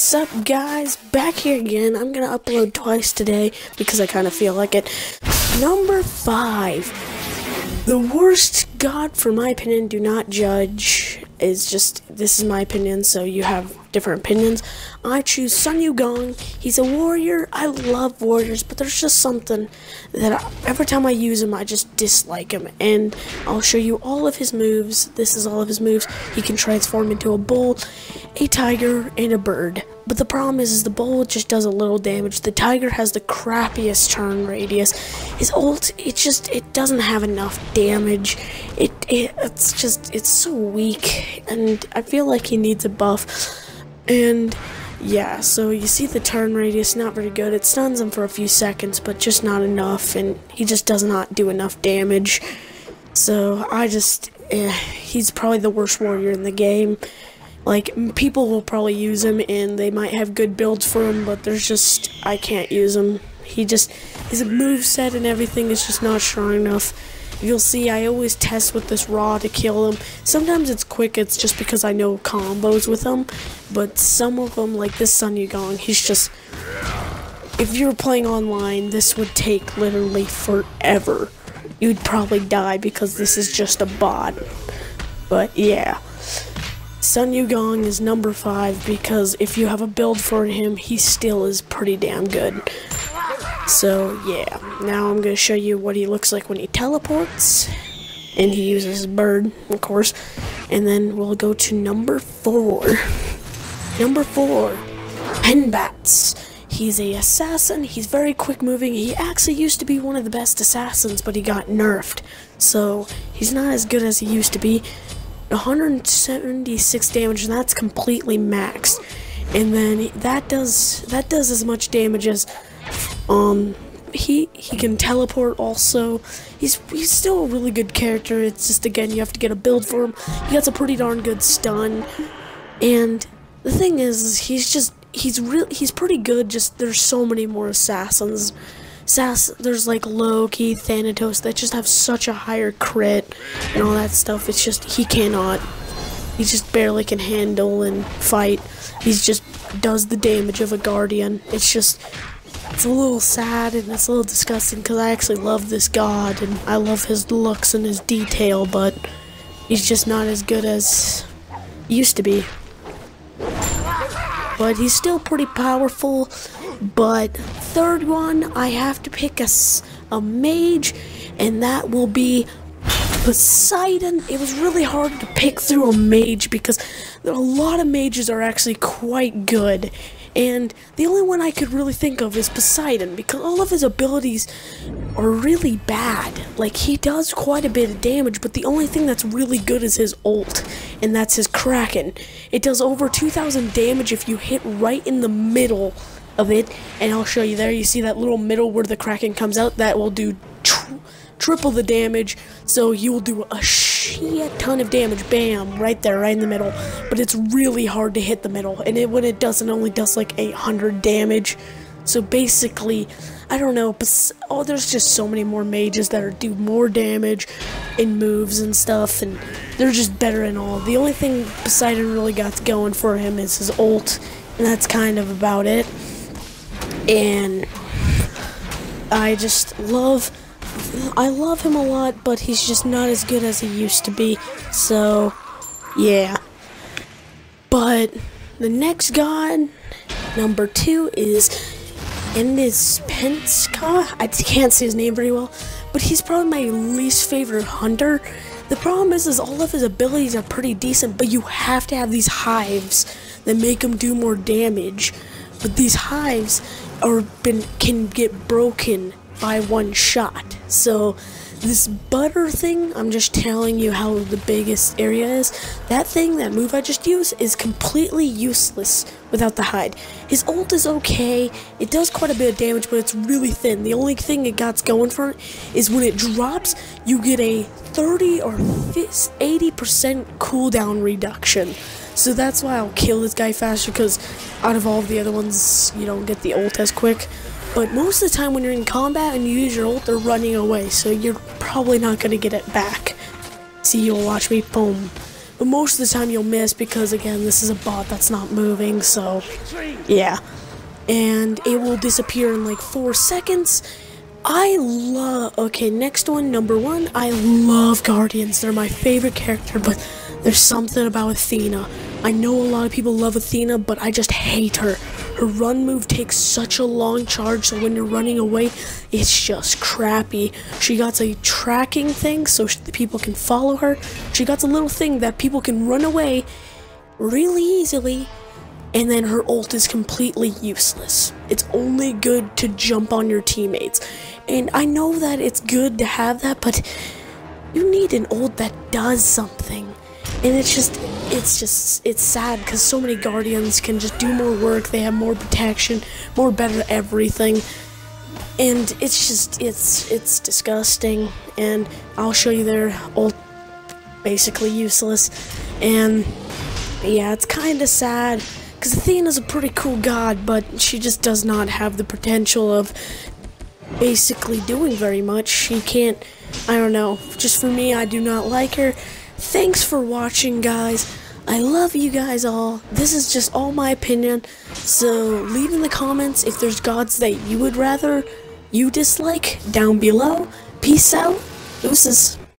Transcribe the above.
What's up, guys? Back here again. I'm gonna upload twice today because I kind of feel like it. Number 5. The worst god, for my opinion, do not judge. This is my opinion, so you have different opinions. I choose Sun Yugong. He's a warrior. I love warriors, but there's just something that every time I use him, I just dislike him. And I'll show you all of his moves. This is all of his moves. He can transform into a bull, a tiger, and a bird. But the problem is the bull just does a little damage. The tiger has the crappiest turn radius. His ult, it doesn't have enough damage. It's so weak, and I feel like he needs a buff. And yeah, so you see the turn radius, not very good. It stuns him for a few seconds, but just not enough, and he just does not do enough damage. So he's probably the worst warrior in the game. Like, people will probably use him, and they might have good builds for him, but I can't use him. His moveset and everything is just not strong enough. You'll see, I always test with this raw to kill him. Sometimes it's quick, it's just because I know combos with him, but some of them, like this Sun Yugong, if you were playing online, this would take literally forever. You'd probably die because this is just a bot. But yeah. Sun Yugong is number 5 because if you have a build for him, he still is pretty damn good. So yeah, now I'm going to show you what he looks like when he teleports, and he uses his bird, of course, and then we'll go to number 4. Number 4, Penbats. He's a assassin. He's very quick moving. He actually used to be one of the best assassins, but he got nerfed, so he's not as good as he used to be. 176 damage, and that's completely maxed. And then that does as much damage as he can teleport also. He's still a really good character. It's just, again, you have to get a build for him. He gets a pretty darn good stun. And the thing is he's pretty good, just there's so many more assassins. There's like Loki, Thanatos that just have such a higher crit and all that stuff. It's just he just barely can handle and fight. He just does the damage of a guardian. It's a little sad and it's a little disgusting because I actually love this god and I love his looks and his detail, but he's just not as good as he used to be. But he's still pretty powerful. But third one, I have to pick a mage, and that will be Poseidon. It was really hard to pick through a mage because a lot of mages are actually quite good, and the only one I could really think of is Poseidon because all of his abilities are really bad. Like, he does quite a bit of damage, but the only thing that's really good is his ult, and that's his Kraken. It does over 2,000 damage if you hit right in the middle of it, and I'll show you there. You see that little middle where the Kraken comes out? That will do triple the damage, so you will do a shit ton of damage. Bam, right there, right in the middle. But it's really hard to hit the middle, and when it does, it only does like 800 damage. So basically, I don't know, there's just so many more mages that do more damage in moves and stuff, and they're just better in all. The only thing Poseidon really got going for him is his ult, and that's kind of about it. And I love him a lot, but he's just not as good as he used to be. So yeah. But the next god, number 2, is Penska. I can't say his name very well, but he's probably my least favorite hunter. The problem is all of his abilities are pretty decent, but you have to have these hives that make him do more damage. But these hives can get broken by one shot. So this butter thing, I'm just telling you how the biggest area is. That move I just used is completely useless without the hide. His ult is okay. It does quite a bit of damage, but it's really thin. The only thing it got going for it is when it drops, you get a 30 or 80% cooldown reduction. So that's why I'll kill this guy faster, because out of all of the other ones, you don't get the ult as quick. But most of the time when you're in combat and you use your ult, they're running away, so you're probably not going to get it back. See, you'll watch me, boom. but most of the time you'll miss because, again, this is a bot that's not moving, so yeah. And it will disappear in like 4 seconds. Okay, next one, number 1, I love Guardians. They're my favorite character, but there's something about Athena. I know a lot of people love Athena, but I just hate her. Her run move takes such a long charge, so when you're running away, it's just crappy. She got a tracking thing so people can follow her. She got a little thing that people can run away really easily, and then her ult is completely useless. It's only good to jump on your teammates. And I know that it's good to have that, but you need an ult that does something. And it's sad because so many Guardians can just do more work, they have more protection, more better everything. And it's disgusting. And I'll show you their ult, basically useless. And yeah, it's kind of sad because Athena's a pretty cool god, but she just does not have the potential of basically doing very much. She can't, I don't know, just for me, I do not like her. Thanks for watching, guys. I love you guys all. This is just all my opinion, so leave in the comments if there's gods that you would rather you dislike down below. Peace out. Deuces.